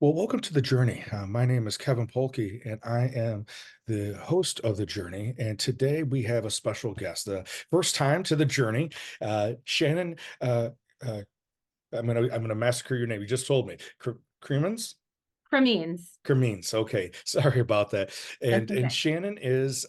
Well, welcome to the journey. My name is Kevin Polky, and I am the host of the journey. And today we have a special guest, the first time to the journey, Shannon. Uh, I'm gonna massacre your name. You just told me, Cremeens. Cremeens. Cremeens. Okay, sorry about that. That's And okay. Shannon is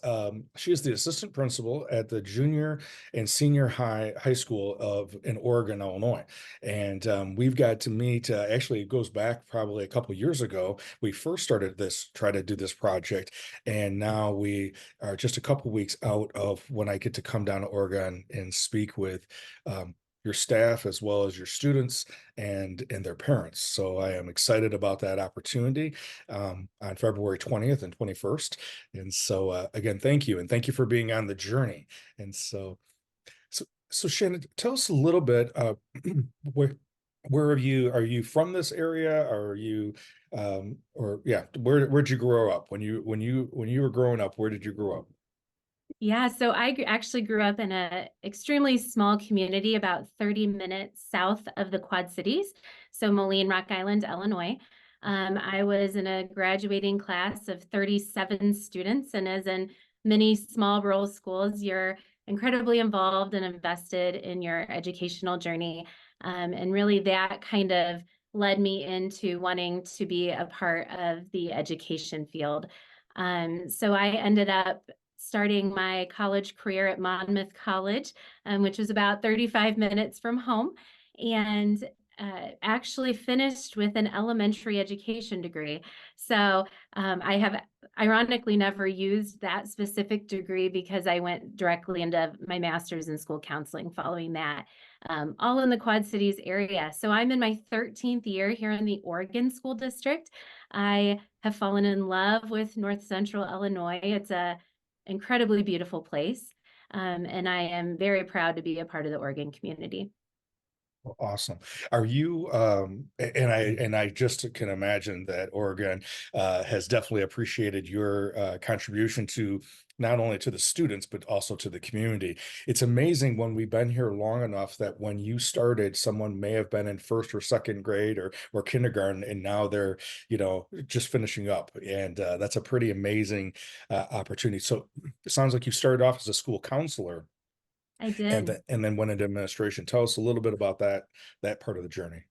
she is the assistant principal at the junior and senior high school of in Oregon, Illinois. And we've got to meet. Actually, it goes back probably a couple years ago. We first started this, try to do this project, and now we are just a couple weeks out of when I get to come down to Oregon and speak with. Your staff as well as your students and their parents. So I am excited about that opportunity on February 20th and 21st. And so, again, thank you. And thank you for being on the journey. And so Shannon, tell us a little bit, where, where are you from this area? Are you, or yeah, where'd you grow up when you were growing up? Where did you grow up? Yeah, so actually grew up in a extremely small community about 30 minutes south of the Quad Cities, so Moline, Rock Island, Illinois. I was in a graduating class of 37 students, and as in many small rural schools, you're incredibly involved and invested in your educational journey. And really that kind of led me into wanting to be a part of the education field. So I ended up starting my college career at Monmouth College, which was about 35 minutes from home, and actually finished with an elementary education degree. So I have ironically never used that specific degree because I went directly into my master's in school counseling following that, all in the Quad Cities area. So I'm in my 13th year here in the Oregon School District. I have fallen in love with North Central Illinois. It's a incredibly beautiful place. And I am very proud to be a part of the Oregon community. Well, awesome. Are you and I just can imagine that Oregon has definitely appreciated your contribution to not only to the students but also to the community. It's amazing when we've been here long enough that when you started, someone may have been in first or second grade or kindergarten, and now they're, just finishing up. And that's a pretty amazing opportunity. So it sounds like you started off as a school counselor I and did. then went into administration. Tell us a little bit about that part of the journey.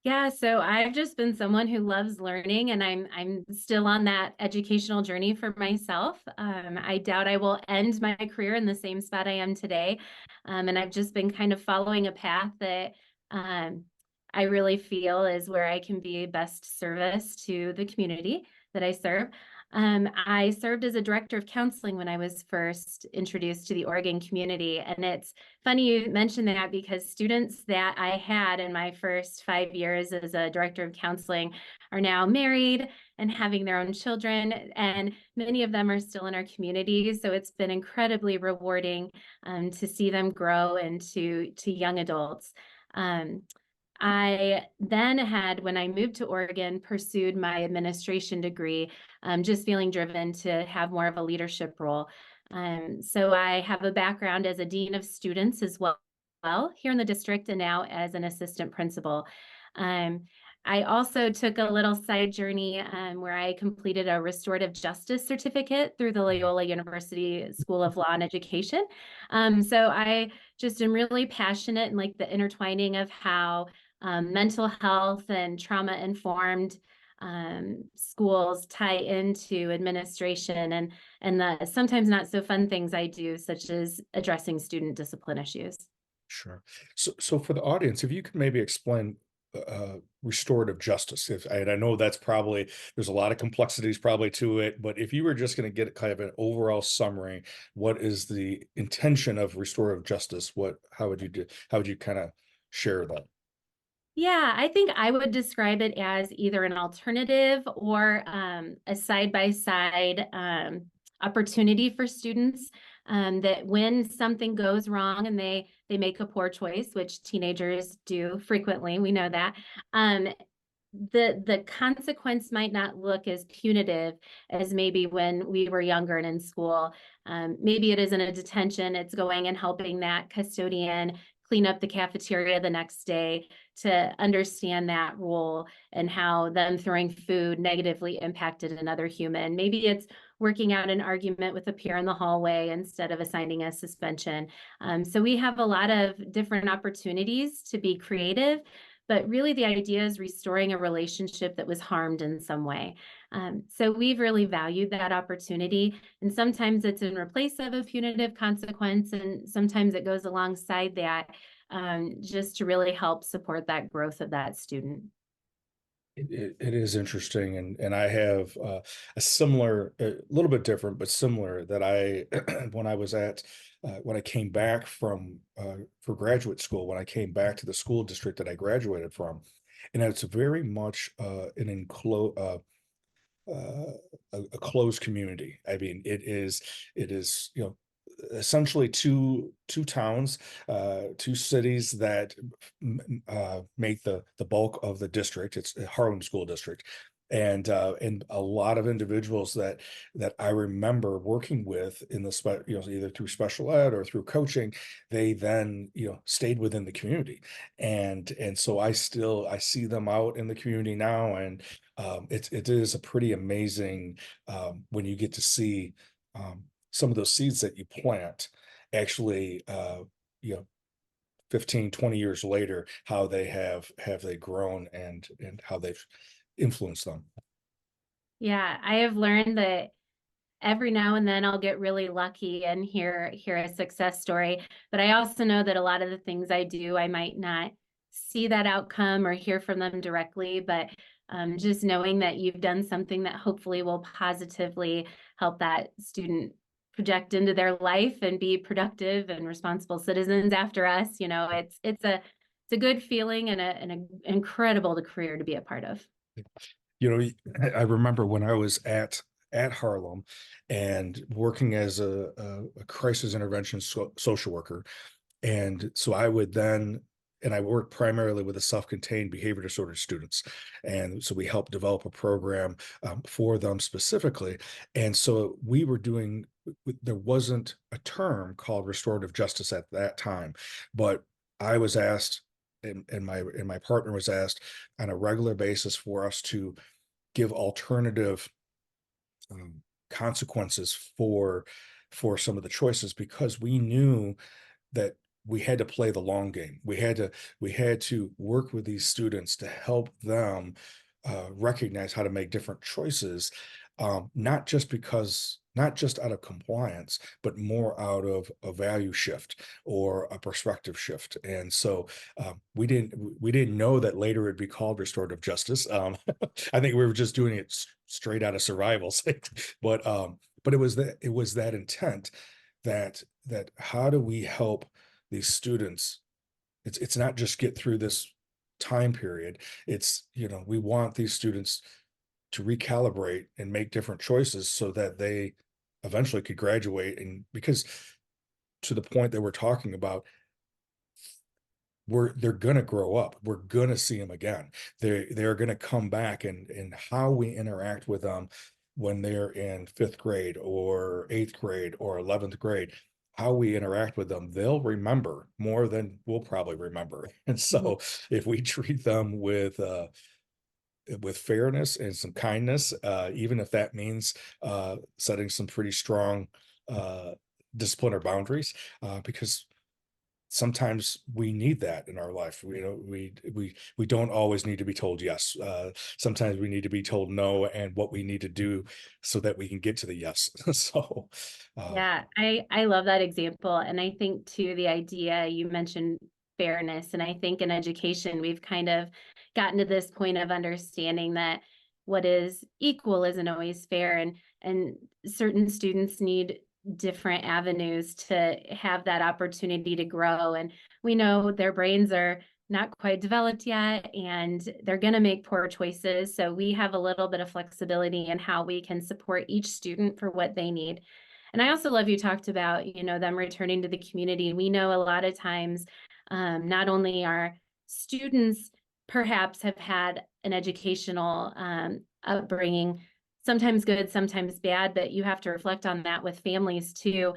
Yeah, so I've just been someone who loves learning, and I'm still on that educational journey for myself. I doubt I will end my career in the same spot I am today, and I've just been kind of following a path that um, I really feel is where I can be best service to the community that I serve. I served as a director of counseling when I was first introduced to the Oregon community, and it's funny you mentioned that because students that I had in my first 5 years as a director of counseling are now married and having their own children, and many of them are still in our community. So it's been incredibly rewarding to see them grow into young adults. Um, I then had, when I moved to Oregon, pursued my administration degree, just feeling driven to have more of a leadership role. So I have a background as a dean of students as well here in the district, and now as an assistant principal. Um, I also took a little side journey where I completed a restorative justice certificate through the Loyola University School of Law and Education. So I just am really passionate in like the intertwining of how mental health and trauma informed schools tie into administration and the sometimes not so fun things I do, such as addressing student discipline issues. Sure. So for the audience, if you could maybe explain restorative justice, if and I know that's probably there's a lot of complexities probably to it, but if you were just going to get kind of an overall summary, what is the intention of restorative justice? How would you do? How would you kind of share that? Yeah, I think I would describe it as either an alternative or a side-by-side opportunity for students, that when something goes wrong and they make a poor choice, which teenagers do frequently, we know that, um, the consequence might not look as punitive as maybe when we were younger and in school. Maybe it isn't a detention, it's going and helping that custodian clean up the cafeteria the next day, to understand that role and how them throwing food negatively impacted another human. Maybe it's working out an argument with a peer in the hallway instead of assigning a suspension. So we have a lot of different opportunities to be creative, but really the idea is restoring a relationship that was harmed in some way. So we've really valued that opportunity, and sometimes it's in replace of a punitive consequence, and sometimes it goes alongside that, just to really help support that growth of that student. It is interesting, and I have a similar, a little bit different, but similar that I when I was at when I came back from for graduate school, when I came back to the school district that I graduated from, and it's very much an enclosed uh, a closed community. I mean, it is essentially two towns, two cities that make the bulk of the district. It's a Harlem School District, and a lot of individuals that I remember working with in the either through special ed or through coaching, they then stayed within the community, and so I see them out in the community now, and it is a pretty amazing when you get to see some of those seeds that you plant actually you know 15, 20 years later, how they grown and how they've influenced them. Yeah, I have learned that every now and then I'll get really lucky and hear a success story. But I also know that a lot of the things I do, I might not see that outcome or hear from them directly. But just knowing that you've done something that hopefully will positively help that student project into their life and be productive and responsible citizens after us, it's a good feeling and an incredible career to be a part of. You know, I remember when I was at Harlem and working as a crisis intervention social worker. And so I would then, and I work primarily with the self-contained behavior disorder students. And so we helped develop a program for them specifically. And so we were doing, there wasn't a term called restorative justice at that time, but I was asked, and my partner was asked on a regular basis for us to give alternative um, consequences for some of the choices because we knew that we had to play the long game. We had to work with these students to help them recognize how to make different choices, not just out of compliance, but more out of a value shift or a perspective shift. And so we didn't know that later it'd be called restorative justice. I think we were just doing it straight out of survival, but it was that intent that how do we help these students. It's not just get through this time period. It's we want these students to recalibrate and make different choices so that they eventually could graduate, and because to the point that we're talking about, they're going to grow up, we're going to see them again, they're going to come back, and how we interact with them when they're in fifth grade or eighth grade or 11th grade, how we interact with them, they'll remember more than we'll probably remember. And Mhm. so if we treat them with fairness and some kindness, even if that means setting some pretty strong uh, discipline or boundaries, because sometimes we need that in our life. We don't always need to be told yes. Sometimes we need to be told no, and what we need to do so that we can get to the yes. So, uh, Yeah, I love that example. And I think too, the idea you mentioned fairness. And I think in education, we've kind of gotten to this point of understanding that what is equal isn't always fair. And certain students need different avenues to have that opportunity to grow. And we know their brains are not quite developed yet, and they're going to make poor choices. So we have a little bit of flexibility in how we can support each student for what they need. And I also love you talked about, them returning to the community. We know a lot of times, not only our students perhaps have had an educational upbringing, sometimes good, sometimes bad, but you have to reflect on that with families too.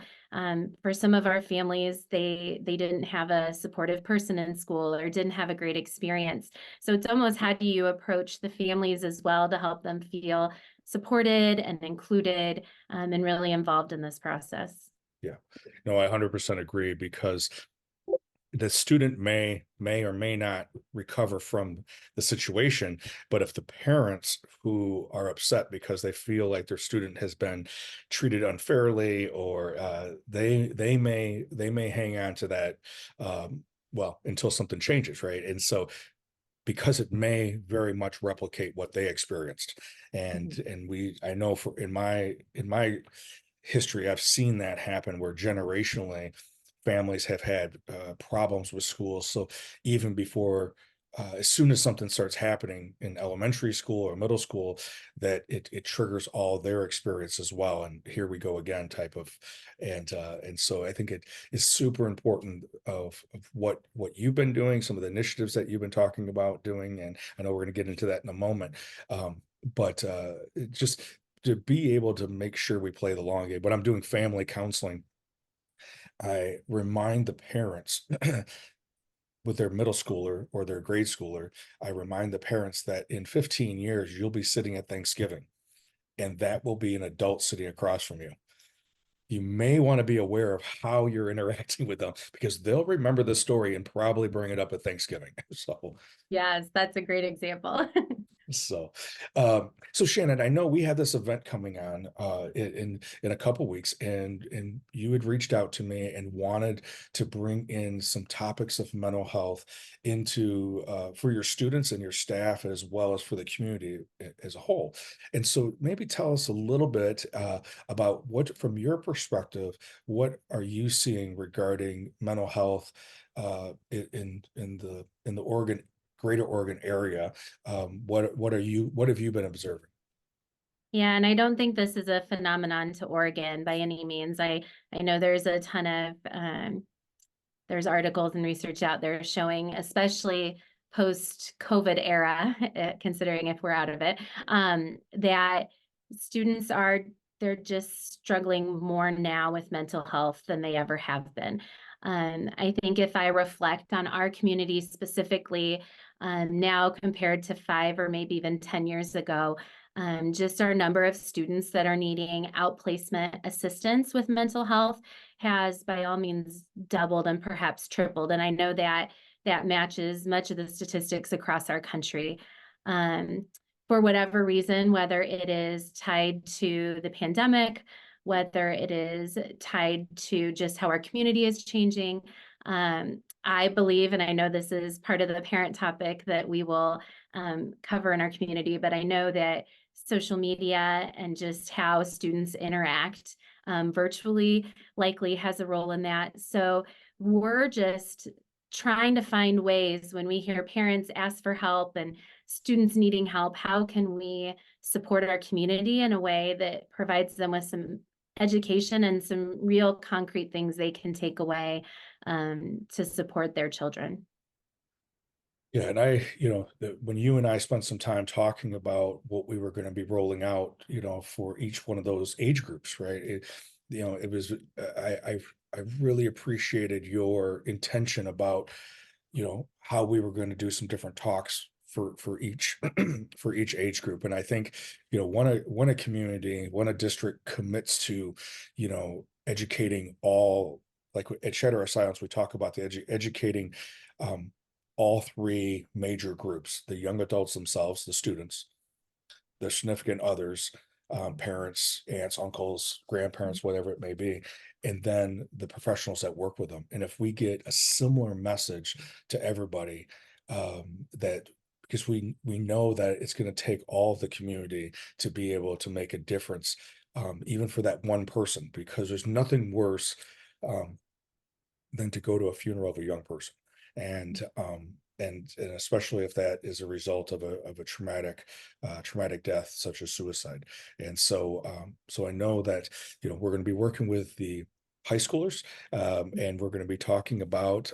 For some of our families, they didn't have a supportive person in school or didn't have a great experience. So it's almost how do you approach the families as well to help them feel supported and included, and really involved in this process. Yeah, no, I 100% agree because the student may or may not recover from the situation, but if the parents who are upset because they feel like their student has been treated unfairly, or they may hang on to that, well, until something changes, right? And so because it may very much replicate what they experienced. Mhm. And I know for in my history, I've seen that happen where generationally families have had problems with schools. So even before, as soon as something starts happening in elementary school or middle school, that it triggers all their experience as well. And here we go again, type of, and so I think it is super important of what you've been doing, some of the initiatives that you've been talking about doing, and I know we're going to get into that in a moment. But just to be able to make sure we play the long game. When I'm doing family counseling, I remind the parents with their middle schooler or their grade schooler, I remind the parents that in 15 years, you'll be sitting at Thanksgiving, and that will be an adult sitting across from you. You may want to be aware of how you're interacting with them because they'll remember the story and probably bring it up at Thanksgiving. Yes, that's a great example. So Shannon, I know we had this event coming on in a couple weeks, and you had reached out to me and wanted to bring in some topics of mental health into for your students and your staff as well as for the community as a whole. And so maybe tell us a little bit about what, from your perspective, what are you seeing regarding mental health in the Oregon, greater Oregon area. What have you been observing? Yeah, and I don't think this is a phenomenon to Oregon by any means. I know there's a ton of there's articles and research out there showing, especially post-COVID era, considering if we're out of it, that students are they're just struggling more now with mental health than they ever have been. I think if I reflect on our community specifically, now compared to 5 or maybe even 10 years ago, just our number of students that are needing outplacement assistance with mental health has by all means doubled and perhaps tripled. And I know that that matches much of the statistics across our country. Um, for whatever reason, whether it is tied to the pandemic, whether it is tied to just how our community is changing, I believe, and I know this is part of the parent topic that we will cover in our community, but I know that social media and just how students interact virtually likely has a role in that. So we're just trying to find ways when we hear parents ask for help and students needing help, how can we support our community in a way that provides them with some education and some real concrete things they can take away to support their children. Yeah, and when you and I spent some time talking about what we were going to be rolling out, for each one of those age groups, right? It was I really appreciated your intention about, how we were going to do some different talks for each for each age group. And I think, when a community, when a district commits to, educating all, like at Shatter Our Silence, we talk about the educating um, all three major groups: the young adults themselves, the students, their significant others, parents, aunts, uncles, grandparents, whatever it may be, and then the professionals that work with them. And if we get a similar message to everybody, that because we know that it's going to take all of the community to be able to make a difference, even for that one person, because there's nothing worse um, than to go to a funeral of a young person. And especially if that is a result of a traumatic death such as suicide. And so I know that we're going to be working with the high schoolers, and we're going to be talking about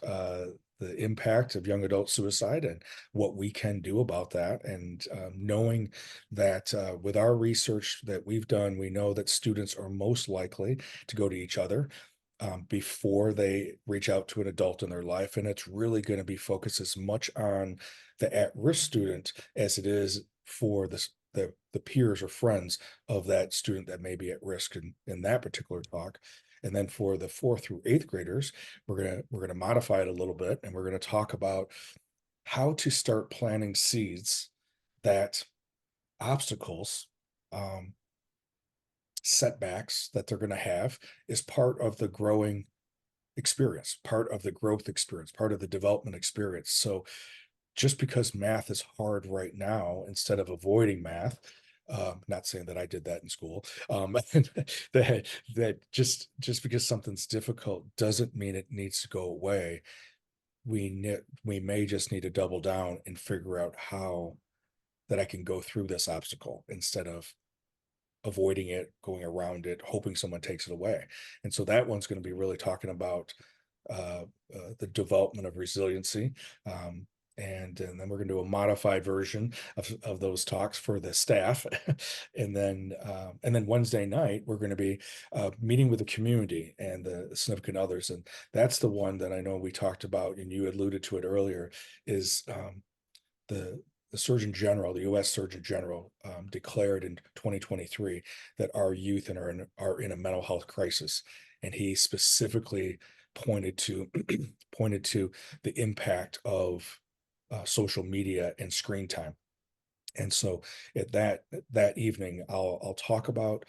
the impact of young adult suicide and what we can do about that. And knowing that with our research that we've done, we know that students are most likely to go to each other before they reach out to an adult in their life. And it's really going to be focused as much on the at-risk student as it is for the peers or friends of that student that may be at risk in that particular talk. And then for the fourth through eighth graders, we're gonna modify it a little bit, and we're gonna talk about how to start planting seeds that obstacles, um, setbacks that they're gonna have is part of the growing experience, part of the growth experience, part of the development experience. So just because math is hard right now, instead of avoiding math, not saying that I did that in school, that just because something's difficult doesn't mean it needs to go away. We may just need to double down and figure out how that I can go through this obstacle instead of avoiding it, going around it, hoping someone takes it away. And so that one's going to be really talking about the development of resiliency. And then we're going to do a modified version of those talks for the staff. And then Wednesday night, we're going to be meeting with the community and the significant others. And that's the one that I know we talked about, and you alluded to it earlier, is the Surgeon General, the U.S. Surgeon General, declared in 2023 that our youth are in a mental health crisis, and he specifically pointed to pointed to the impact of social media and screen time. And so at that evening, I'll talk about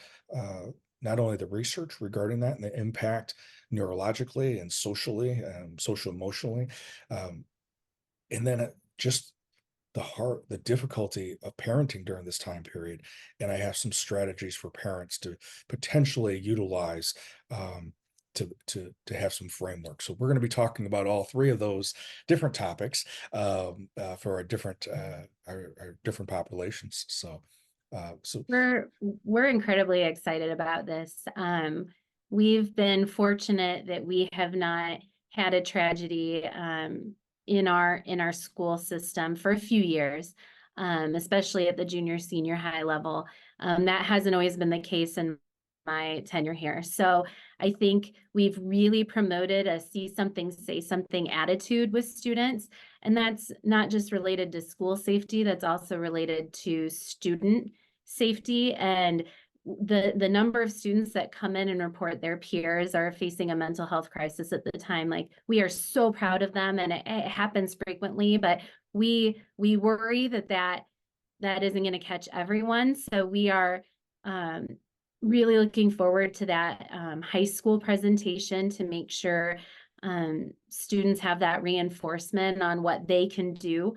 not only the research regarding that and the impact neurologically and socially, social emotionally, um, and then just the difficulty of parenting during this time period. And I have some strategies for parents to potentially utilize, to have some framework. So we're going to be talking about all three of those different topics for our different populations. So We're incredibly excited about this. We've been fortunate that we have not had a tragedy in our school system for a few years, especially at the junior senior high level. That hasn't always been the case in my tenure here. So I think we've really promoted a see something, say something attitude with students. And that's not just related to school safety, that's also related to student safety. And the number of students that come in and report their peers are facing a mental health crisis at the time, like, we are so proud of them, and it happens frequently, but we worry that isn't going to catch everyone. So we are really looking forward to that high school presentation to make sure students have that reinforcement on what they can do.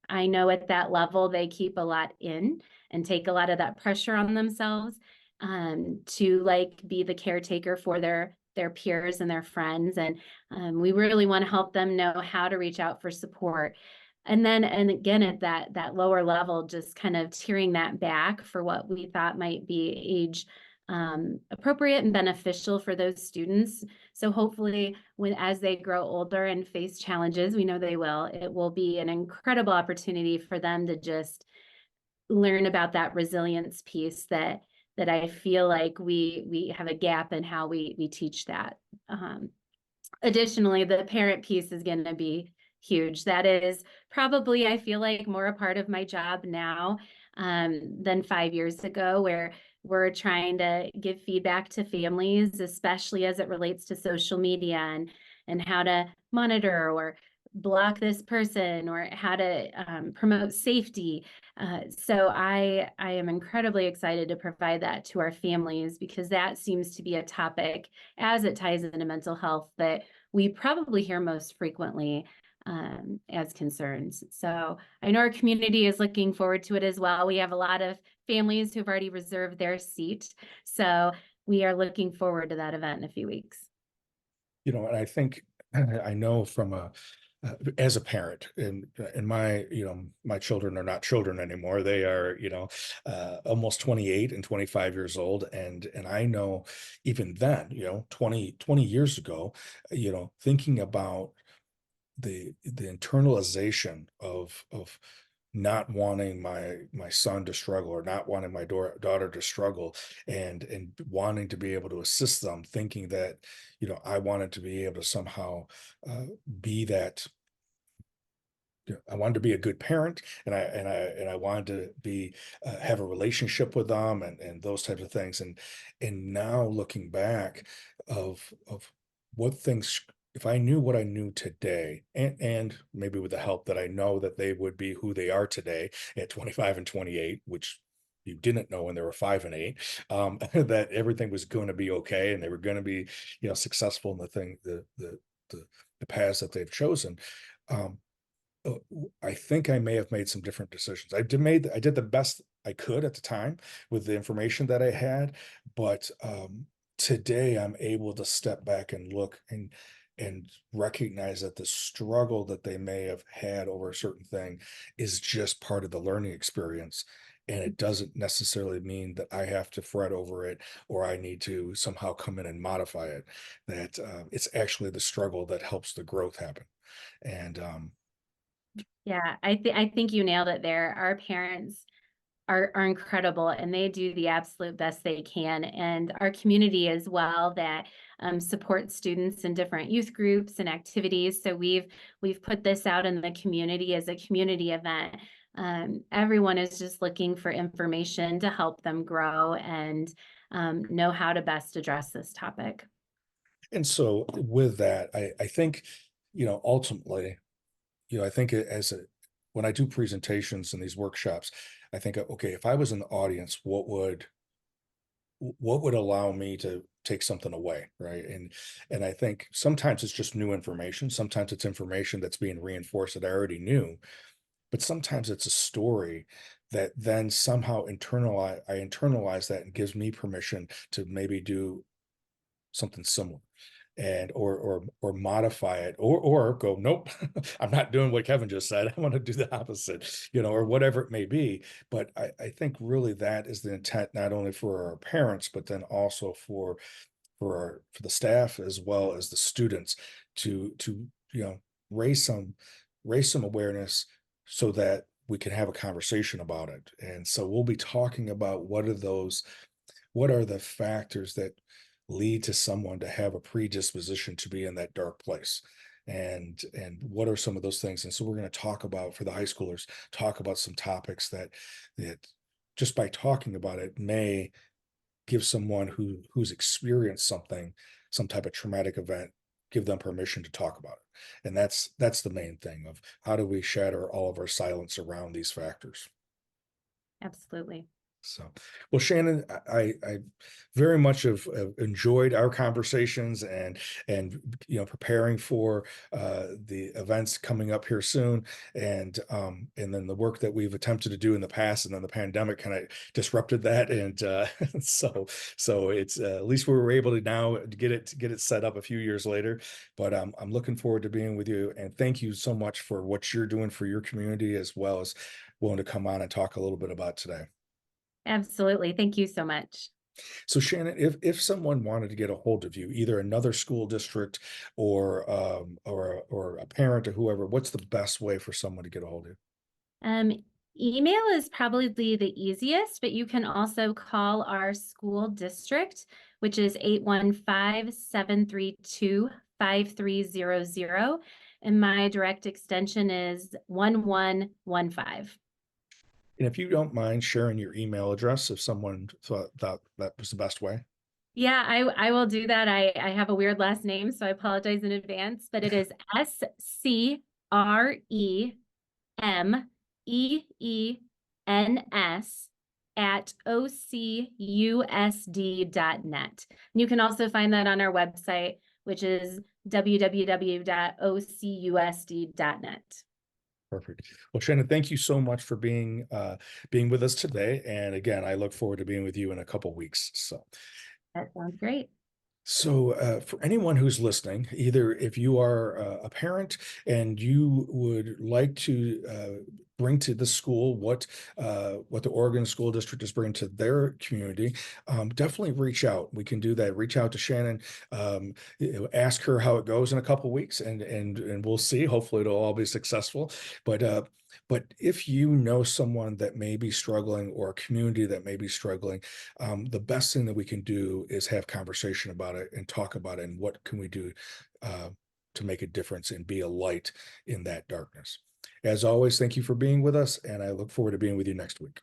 I know at that level, they keep a lot in and take a lot of that pressure on themselves to like be the caretaker for their peers and their friends. And we really want to help them know how to reach out for support. And again, at that lower level, just kind of tearing that back for what we thought might be age appropriate and beneficial for those students. So hopefully as they grow older and face challenges, we know they will, it will be an incredible opportunity for them to just learn about that resilience piece that I feel like we have a gap in how we teach that. Additionally, the parent piece is going to be huge. That is probably, I feel like, more a part of my job now than 5 years ago, where we're trying to give feedback to families, especially as it relates to social media and how to monitor or block this person, or how to promote safety. So I am incredibly excited to provide that to our families, because that seems to be a topic, as it ties into mental health, that we probably hear most frequently as concerns. So I know our community is looking forward to it as well. We have a lot of families who've already reserved their seat. So we are looking forward to that event in a few weeks. and I think I know from as a parent, and my children are not children anymore. They are, almost 28 and 25 years old. And I know even then, 20 years ago, thinking about the internalization of not wanting my son to struggle, or not wanting my daughter to struggle, and wanting to be able to assist them, thinking that, I wanted to be able to somehow uh, be that. I wanted to be a good parent, and I wanted to be have a relationship with them, and those types of things. And now looking back, of what things, if I knew what I knew today, and maybe with the help that I know, that they would be who they are today at 25 and 28, which you didn't know when they were 5 and 8, that everything was going to be okay, and they were going to be, successful in the paths that they've chosen. Um, uh, I think I may have made some different decisions. I did the best I could at the time with the information that I had, but today I'm able to step back and look and recognize that the struggle that they may have had over a certain thing is just part of the learning experience. And it doesn't necessarily mean that I have to fret over it, or I need to somehow come in and modify it. That it's actually the struggle that helps the growth happen. And Yeah, I think you nailed it there. Our parents are incredible, and they do the absolute best they can. And our community as well, that supports students in different youth groups and activities. So we've put this out in the community as a community event. Everyone is just looking for information to help them grow and know how to best address this topic. And so with that, I think, ultimately, I think when I do presentations in these workshops, I think, okay, if I was in the audience, what would allow me to take something away, right? And I think sometimes it's just new information. Sometimes it's information that's being reinforced that I already knew, but sometimes it's a story that then somehow I internalize that, and gives me permission to maybe do something similar, and or modify it, or go, nope, I'm not doing what Kevin just said, I want to do the opposite, or whatever it may be. But I think really that is the intent, not only for our parents, but then also for the staff as well as the students, to raise some awareness, so that we can have a conversation about it. And so we'll be talking about what are the factors that lead to someone to have a predisposition to be in that dark place, and what are some of those things. And so we're going to talk about, for the high schoolers, talk about some topics that just by talking about it may give someone who's experienced something, some type of traumatic event, give them permission to talk about it. And that's the main thing of how do we shatter all of our silence around these factors. Absolutely. So, well, Shannon, I very much have enjoyed our conversations, and preparing for the events coming up here soon, and then the work that we've attempted to do in the past, and then the pandemic kind of disrupted that, and so it's at least we were able to now get it set up a few years later. But I'm looking forward to being with you, and thank you so much for what you're doing for your community, as well as willing to come on and talk a little bit about today. Absolutely. Thank you so much. So Shannon, if someone wanted to get a hold of you, either another school district, or a parent, or whoever, what's the best way for someone to get a hold of you? Um, Email is probably the easiest, but you can also call our school district, which is 815-732-5300. And my direct extension is 1115. And if you don't mind sharing your email address, if someone thought that was the best way. Yeah, I will do that. I have a weird last name, so I apologize in advance, but it is SCREMEENS at ocusd.net. And you can also find that on our website, which is www.ocusd.net. Perfect. Well, Shannon, thank you so much for being with us today. And again, I look forward to being with you in a couple weeks. That sounds great. So, for anyone who's listening, either if you are a parent and you would like to bring to the school, what the Oregon School District is bringing to their community, definitely reach out. We can do that. Reach out to Shannon, ask her how it goes in a couple weeks, and we'll see. Hopefully, it'll all be successful. But if you know someone that may be struggling or a community that may be struggling, the best thing that we can do is have conversation about it and talk about it and what can we do uh, to make a difference and be a light in that darkness. As always, thank you for being with us, and I look forward to being with you next week.